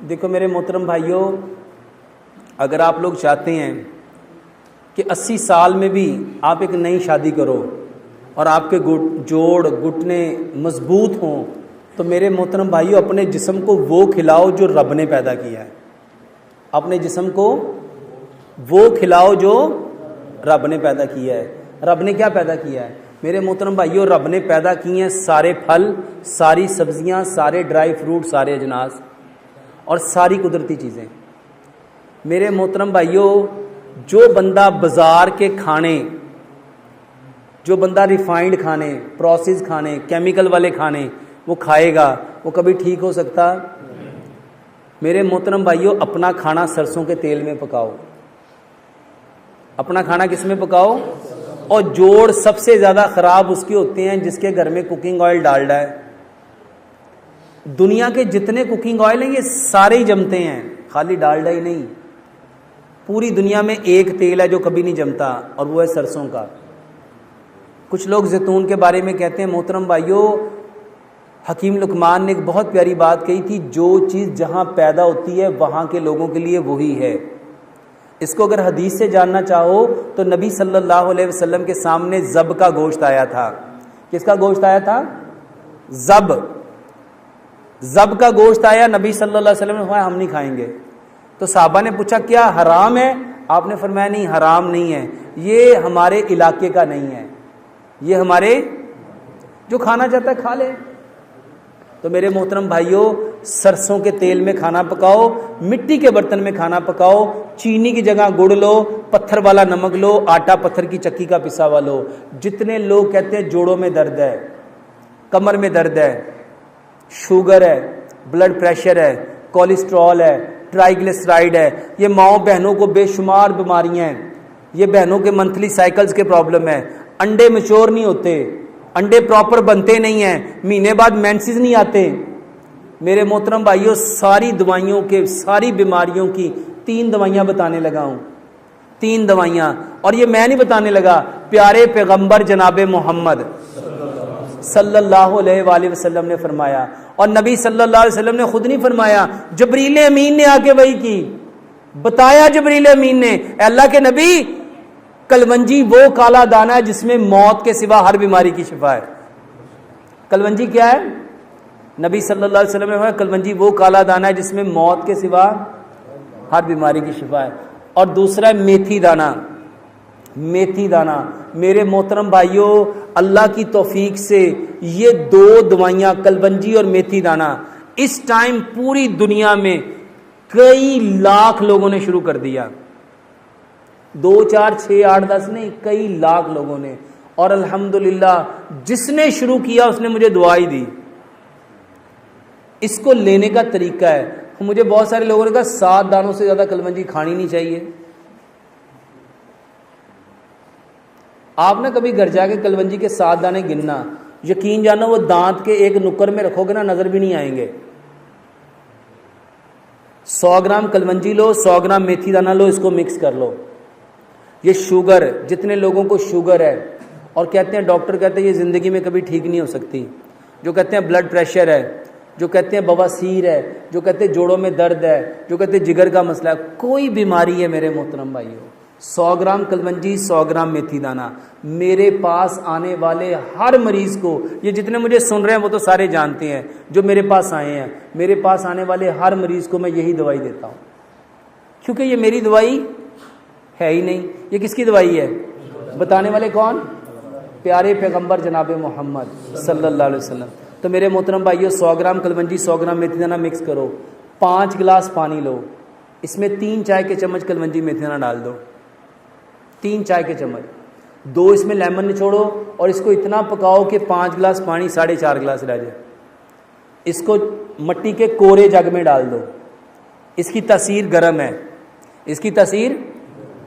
دیکھو میرے محترم بھائیوں، اگر آپ لوگ چاہتے ہیں کہ 80 سال میں بھی آپ ایک نئی شادی کرو اور آپ کے جوڑ گھٹنے مضبوط ہوں، تو میرے محترم بھائیوں اپنے جسم کو وہ کھلاؤ جو رب نے پیدا کیا ہے۔ اپنے جسم کو وہ کھلاؤ جو رب نے پیدا کیا ہے۔ رب نے کیا پیدا کیا ہے میرے محترم بھائیوں؟ رب نے پیدا کیے ہیں سارے پھل، ساری سبزیاں، سارے ڈرائی فروٹ، سارے اجناس اور ساری قدرتی چیزیں۔ میرے محترم بھائیوں، جو بندہ بازار کے کھانے، جو بندہ ریفائنڈ کھانے، پروسیس کھانے، کیمیکل والے کھانے وہ کھائے گا، وہ کبھی ٹھیک ہو سکتا؟ میرے محترم بھائیوں، اپنا کھانا سرسوں کے تیل میں پکاؤ۔ اپنا کھانا کس میں پکاؤ؟ اور جوڑ سب سے زیادہ خراب اس کے ہوتے ہیں جس کے گھر میں کوکنگ آئل ڈالڈا ہے۔ دنیا کے جتنے کوکنگ آئل ہیں یہ سارے ہی جمتے ہیں، خالی ڈالڈا ہی نہیں۔ پوری دنیا میں ایک تیل ہے جو کبھی نہیں جمتا اور وہ ہے سرسوں کا۔ کچھ لوگ زیتون کے بارے میں کہتے ہیں، محترم بھائیوں حکیم لقمان نے ایک بہت پیاری بات کہی تھی، جو چیز جہاں پیدا ہوتی ہے وہاں کے لوگوں کے لیے وہی ہے۔ اس کو اگر حدیث سے جاننا چاہو تو نبی صلی اللہ علیہ وسلم کے سامنے ذب کا گوشت آیا تھا۔ کس کا گوشت آیا تھا؟ ذب کا گوشت آیا، نبی صلی اللہ علیہ وسلم نے فرمایا ہم نہیں کھائیں گے۔ تو صحابہ نے پوچھا کیا حرام ہے؟ آپ نے فرمایا نہیں، حرام نہیں ہے، یہ ہمارے علاقے کا نہیں ہے، یہ ہمارے جو کھانا چاہتا ہے کھا لے۔ تو میرے محترم بھائیوں، سرسوں کے تیل میں کھانا پکاؤ، مٹی کے برتن میں کھانا پکاؤ، چینی کی جگہ گڑ لو، پتھر والا نمک لو، آٹا پتھر کی چکی کا پسا ہوا لو۔ جتنے لوگ کہتے ہیں جوڑوں میں درد ہے، کمر میں درد ہے، شوگر ہے، بلڈ پریشر ہے، کولیسٹرول ہے، ٹرائیگلیسرائڈ ہے، یہ ماؤں بہنوں کو بے شمار بیماریاں ہیں، یہ بہنوں کے منتھلی سائیکلز کے پرابلم ہے، انڈے میچور نہیں ہوتے، انڈے پراپر بنتے نہیں ہیں، مہینے بعد مینسز نہیں آتے۔ میرے محترم بھائیوں، ساری دوائیوں کے، ساری بیماریوں کی 3 دوائیاں بتانے لگا ہوں، 3 دوائیاں، اور یہ میں نہیں بتانے لگا، پیارے پیغمبر جناب محمد صلی اللہ علیہ وآلہ وسلم نے فرمایا، اور نبی صلی اللہ علیہ وسلم نے خود نہیں فرمایا، جبریل امین نے آ کے وحی کی، بتایا جبریل امین نے، اے اللہ کے نبی کلونجی وہ کالا دانہ ہے جس میں موت کے سوا ہر بیماری کی شفا ہے۔ کلونجی کیا ہے؟ نبی صلی اللہ علیہ وسلم نے فرمایا کلونجی وہ کالا دانہ ہے جس میں موت کے سوا ہر بیماری کی شفا ہے۔ اور دوسرا ہے میتھی دانہ۔ میتھی دانہ میرے محترم بھائیوں، اللہ کی توفیق سے یہ 2 دوائیاں کلونجی اور میتھی دانہ اس ٹائم پوری دنیا میں کئی لاکھ لوگوں نے شروع کر دیا، 2 4 6 8 10 نہیں، کئی لاکھ لوگوں نے، اور الحمدللہ جس نے شروع کیا اس نے مجھے دعائی دی۔ اس کو لینے کا طریقہ ہے، مجھے بہت سارے لوگوں نے کہا 7 دانوں سے زیادہ کلونجی کھانی نہیں چاہیے۔ آپ نہ کبھی گھر جا کے کلونجی کے 7 دانے گننا، یقین جانو وہ دانت کے ایک نکر میں رکھو گے نا، نظر بھی نہیں آئیں گے۔ 100 گرام کلونجی لو، 100 گرام میتھی دانہ لو، اس کو مکس کر لو۔ یہ شوگر، جتنے لوگوں کو شوگر ہے اور کہتے ہیں ڈاکٹر کہتے ہیں یہ زندگی میں کبھی ٹھیک نہیں ہو سکتی، جو کہتے ہیں بلڈ پریشر ہے، جو کہتے ہیں بواسیر ہے، جو کہتے ہیں جوڑوں میں درد ہے، جو کہتے ہیں جگر کا مسئلہ ہے، کوئی بیماری ہے میرے محترم بھائیوں، 100 گرام کلونجی، 100 گرام میتھی دانہ، میرے پاس آنے والے ہر مریض کو، یہ جتنے مجھے سن رہے ہیں وہ تو سارے جانتے ہیں جو میرے پاس آئے ہیں، میرے پاس آنے والے ہر مریض کو میں یہی دوائی دیتا ہوں، کیونکہ یہ میری دوائی ہے ہی نہیں، یہ کس کی دوائی ہے؟ بتانے والے کون؟ پیارے پیغمبر جناب محمد صلی اللہ علیہ وسلم۔ تو میرے محترم بھائیو، 100 گرام کلونجی، 100 گرام میتھی دانہ مکس کرو، 5 گلاس پانی لو، اس میں 3 چائے کے چمچ کلونجی میتھی دانہ ڈال دو، 3 چائے کے چمچ، 2 اس میں لیمن نچوڑو، اور اس کو اتنا پکاؤ کہ 5 گلاس پانی 4.5 گلاس رہ جائے۔ اس کو مٹی کے کورے جگ میں ڈال دو، اس کی تاثیر گرم ہے، اس کی تاثیر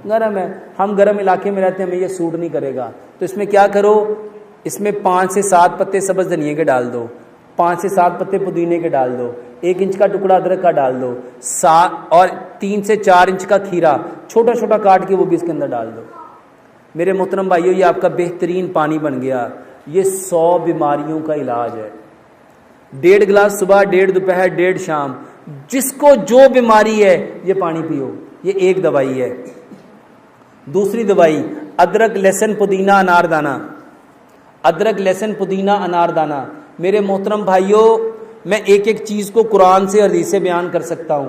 گرم ہے، ہم گرم علاقے میں رہتے ہیں، ہمیں یہ سوٹ نہیں کرے گا، تو اس میں کیا کرو، اس میں 5 سے 7 پتے سبز دھنیے کے ڈال دو، 5 سے 7 پتے پودینے کے ڈال دو، 1 انچ کا ٹکڑا ادرک کا ڈال دو، اور 3 سے 4 انچ کا کھیرا چھوٹا چھوٹا کاٹ کے وہ بھی اس کے اندر ڈال دو۔ میرے محترم بھائیو، یہ آپ کا بہترین پانی بن گیا، یہ 100 بیماریوں کا علاج ہے۔ 1.5 گلاس صبح، 1.5 دوپہر، 1.5 شام، جس کو جو بیماری ہے یہ پانی پیو، یہ ایک دوائی ہے۔ دوسری دوائی ادرک لہسن پودینہ انار دانہ، ادرک لہسن پودینہ انار دانہ۔ میرے محترم بھائیوں، میں ایک ایک چیز کو قرآن سے حدیث سے بیان کر سکتا ہوں،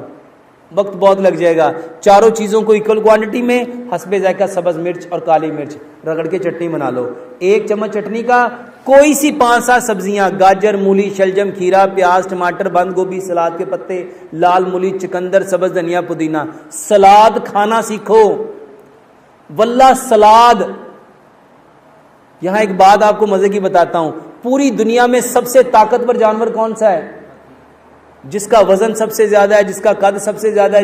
وقت بہت لگ جائے گا۔ چاروں چیزوں کو ایکول کوانٹٹی میں حسب ذائقہ سبز مرچ اور کالی مرچ رگڑ کے چٹنی بنا لو۔ ایک چمچ چٹنی کا کوئی سی 5-7 سبزیاں، گاجر، مولی، شلجم، کھیرا، پیاز، ٹماٹر، بند گوبھی، سلاد کے پتے، لال مولی، چکندر، سبز دھنیا، پودینہ۔ سلاد کھانا سیکھو، واللہ سلاد۔ یہاں ایک بات آپ کو مزے کی بتاتا ہوں، پوری دنیا میں سب سے طاقتور جانور کون سا ہے؟ جس کا وزن سب سے زیادہ ہے، جس کا قد سب سے زیادہ ہے،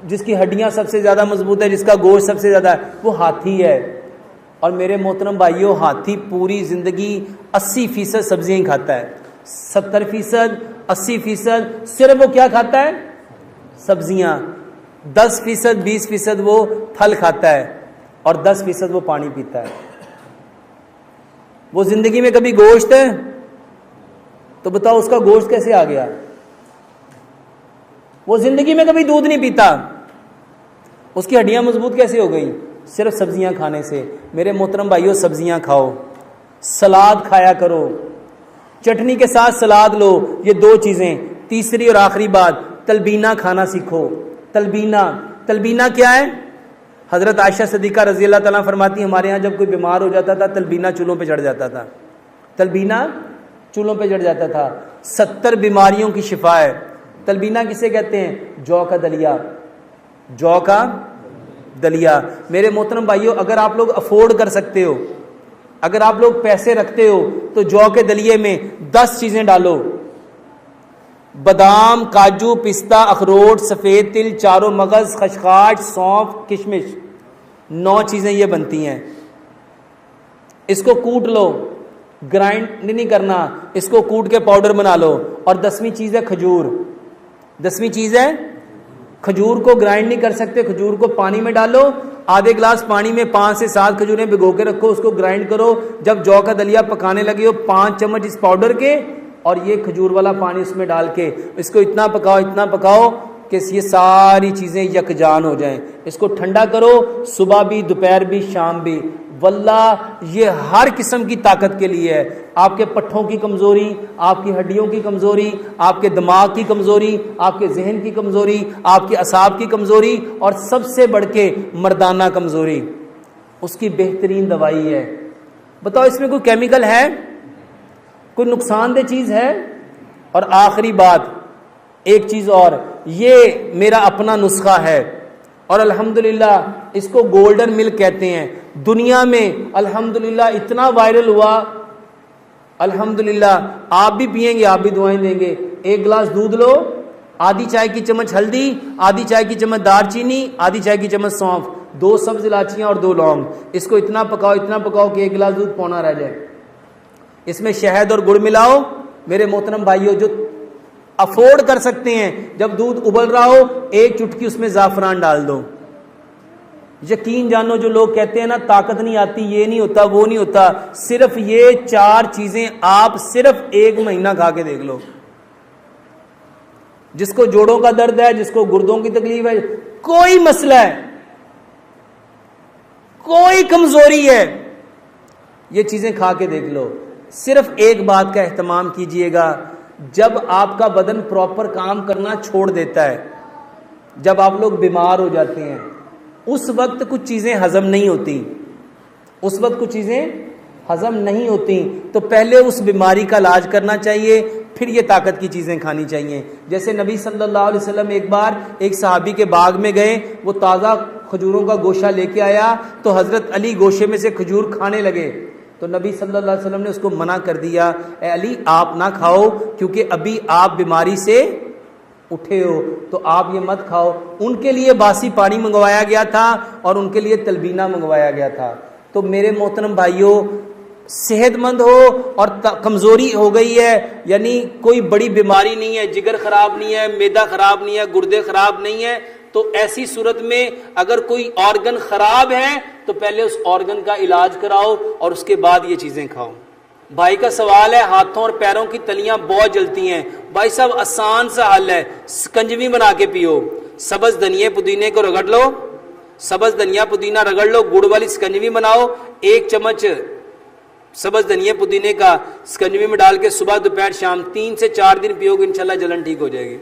جس کی ہڈیاں سب سے زیادہ مضبوط ہے، جس کا گوشت سب سے زیادہ ہے، وہ ہاتھی ہے۔ اور میرے محترم بھائیوں، ہاتھی پوری زندگی 80% سبزیاں ہی کھاتا ہے، 70%، 80% صرف وہ کیا کھاتا ہے؟ سبزیاں۔ 10%، 20% وہ پھل کھاتا ہے، اور 10% وہ پانی پیتا ہے۔ وہ زندگی میں کبھی گوشت ہے تو بتاؤ اس کا گوشت کیسے آ گیا؟ وہ زندگی میں کبھی دودھ نہیں پیتا، اس کی ہڈیاں مضبوط کیسے ہو گئی؟ صرف سبزیاں کھانے سے۔ میرے محترم بھائیوں، سبزیاں کھاؤ، سلاد کھایا کرو، چٹنی کے ساتھ سلاد لو، یہ 2 چیزیں۔ تیسری اور آخری بات، تلبینہ کھانا سیکھو۔ تلبینہ کیا ہے؟ حضرت عائشہ صدیقہ رضی اللہ تعالیٰ فرماتی ہمارے ہاں جب کوئی بیمار ہو جاتا تھا تلبینہ چولہوں پہ چڑھ جاتا تھا، تلبینہ چولہوں پہ چڑھ جاتا تھا۔ 70 بیماریوں کی شفا ہے۔ تلبینہ کسے کہتے ہیں؟ جو کا دلیا، جو کا دلیا۔ میرے محترم بھائیوں، اگر آپ لوگ افورڈ کر سکتے ہو، اگر آپ لوگ پیسے رکھتے ہو تو جو کے دلیے میں 10 چیزیں ڈالو، بادام، کاجو، پستہ، اخروٹ، سفید تل، چاروں مغز، خشخاش، سونف، کشمش، 9 چیزیں یہ بنتی ہیں۔ اس کو کوٹ لو، گرائنڈ نہیں کرنا، اس کو کوٹ کے پاؤڈر بنا لو۔ اور 10ویں چیز ہے کھجور۔ 10ویں چیز ہے کھجور کو گرائنڈ نہیں کر سکتے، کھجور کو پانی میں ڈالو، آدھے گلاس پانی میں 5 سے 7 کھجوریں بھگو کے رکھو، اس کو گرائنڈ کرو۔ جب جو کا دلیا پکانے لگے ہو 5 چمچ اس پاؤڈر کے اور یہ کھجور والا پانی اس میں ڈال کے اس کو اتنا پکاؤ کہ یہ ساری چیزیں یکجان ہو جائیں۔ اس کو ٹھنڈا کرو، صبح بھی، دوپہر بھی، شام بھی۔ واللہ یہ ہر قسم کی طاقت کے لیے ہے۔ آپ کے پٹھوں کی کمزوری، آپ کی ہڈیوں کی کمزوری، آپ کے دماغ کی کمزوری، آپ کے ذہن کی کمزوری، آپ کے اعصاب کی کمزوری، اور سب سے بڑھ کے مردانہ کمزوری، اس کی بہترین دوائی ہے۔ بتاؤ اس میں کوئی کیمیکل ہے؟ کوئی نقصان دہ چیز ہے؟ اور آخری بات، ایک چیز اور، یہ میرا اپنا نسخہ ہے اور الحمدللہ اس کو گولڈن ملک کہتے ہیں۔ دنیا میں الحمدللہ اتنا وائرل ہوا، الحمدللہ آپ بھی پیئیں گے، آپ بھی دعائیں دیں گے۔ 1 گلاس دودھ لو، آدھی چائے کی چمچ ہلدی، آدھی چائے کی چمچ دار چینی، آدھی چائے کی چمچ سونف، 2 سبز الائچیاں اور 2 لونگ، اس کو اتنا پکاؤ کہ 1 گلاس دودھ پونا رہ جائے۔ اس میں شہد اور گڑ ملاؤ۔ میرے محترم بھائیوں، جو افورڈ کر سکتے ہیں، جب دودھ ابل رہا ہو 1 چٹکی اس میں زعفران ڈال دو۔ یقین جانو، جو لوگ کہتے ہیں نا طاقت نہیں آتی، یہ نہیں ہوتا، وہ نہیں ہوتا، صرف یہ 4 چیزیں آپ صرف 1 مہینہ کھا کے دیکھ لو۔ جس کو جوڑوں کا درد ہے، جس کو گردوں کی تکلیف ہے، کوئی مسئلہ ہے، کوئی کمزوری ہے، یہ چیزیں کھا کے دیکھ لو۔ صرف ایک بات کا اہتمام کیجئے گا، جب آپ کا بدن پراپر کام کرنا چھوڑ دیتا ہے، جب آپ لوگ بیمار ہو جاتے ہیں، اس وقت کچھ چیزیں ہضم نہیں ہوتی، تو پہلے اس بیماری کا علاج کرنا چاہیے، پھر یہ طاقت کی چیزیں کھانی چاہیے۔ جیسے نبی صلی اللہ علیہ وسلم ایک بار ایک صحابی کے باغ میں گئے، وہ تازہ کھجوروں کا گوشہ لے کے آیا، تو حضرت علی گوشے میں سے کھجور کھانے لگے، تو نبی صلی اللہ علیہ وسلم نے اس کو منع کر دیا، اے علی آپ نہ کھاؤ، کیونکہ ابھی آپ بیماری سے اٹھے ہو، تو آپ یہ مت کھاؤ۔ ان کے لیے باسی پانی منگوایا گیا تھا اور ان کے لیے تلبینہ منگوایا گیا تھا۔ تو میرے محترم بھائیوں، صحت مند ہو اور کمزوری ہو گئی ہے، یعنی کوئی بڑی بیماری نہیں ہے، جگر خراب نہیں ہے، معدہ خراب نہیں ہے، گردے خراب نہیں ہے، تو ایسی صورت میں اگر کوئی آرگن خراب ہے تو پہلے اس آرگن کا علاج کراؤ اور اس کے بعد یہ چیزیں کھاؤ۔ بھائی کا سوال ہے ہاتھوں اور پیروں کی تلیاں بہت جلتی ہیں. بھائی صاحب آسان سا حل ہے, سکنجوی بنا کے پیو. سبز دھنیے پودینے کو رگڑ لو, سبز دھنیا پودینہ رگڑ لو, گڑ والی سکنجوی بناؤ, 1 چمچ سبز دھنیا پودینے کا سکنجوی میں ڈال کے صبح دوپہر شام 3 سے 4 دن پیو گے, انشاءاللہ جلن ٹھیک ہو جائے گی.